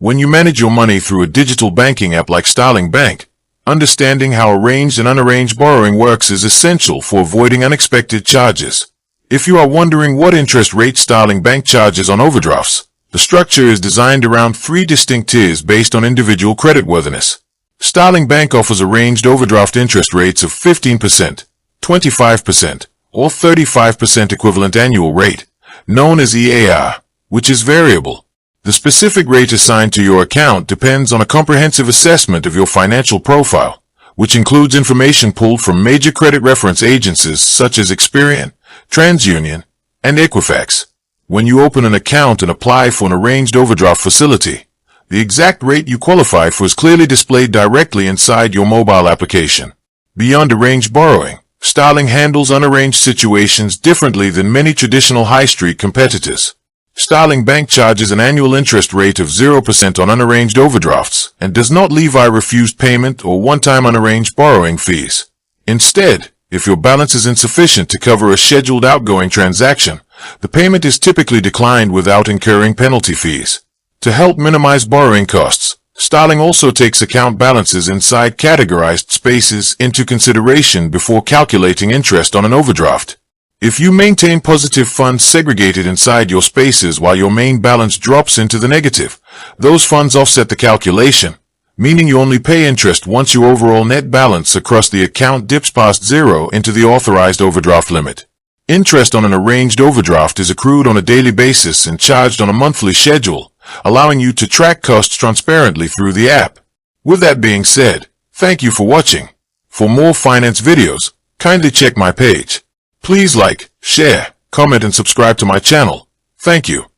When you manage your money through a digital banking app like Starling Bank, understanding how arranged and unarranged borrowing works is essential for avoiding unexpected charges. If you are wondering what interest rate Starling Bank charges on overdrafts, the structure is designed around 3 distinct tiers based on individual creditworthiness. Starling Bank offers arranged overdraft interest rates of 15%, 25%, or 35% equivalent annual rate, known as EAR, which is variable. The specific rate assigned to your account depends on a comprehensive assessment of your financial profile, which includes information pulled from major credit reference agencies such as Experian, TransUnion, and Equifax. When you open an account and apply for an arranged overdraft facility, the exact rate you qualify for is clearly displayed directly inside your mobile application. Beyond arranged borrowing, Starling handles unarranged situations differently than many traditional high street competitors. Starling Bank charges an annual interest rate of 0% on unarranged overdrafts and does not levy refused payment or one-time unarranged borrowing fees. Instead, if your balance is insufficient to cover a scheduled outgoing transaction, the payment is typically declined without incurring penalty fees. To help minimize borrowing costs, Starling also takes account balances inside categorized spaces into consideration before calculating interest on an overdraft. If you maintain positive funds segregated inside your spaces while your main balance drops into the negative, those funds offset the calculation, meaning you only pay interest once your overall net balance across the account dips past zero into the authorized overdraft limit. Interest on an arranged overdraft is accrued on a daily basis and charged on a monthly schedule, allowing you to track costs transparently through the app. With that being said, thank you for watching. For more finance videos, kindly check my page. Please like, share, comment and subscribe to my channel. Thank you.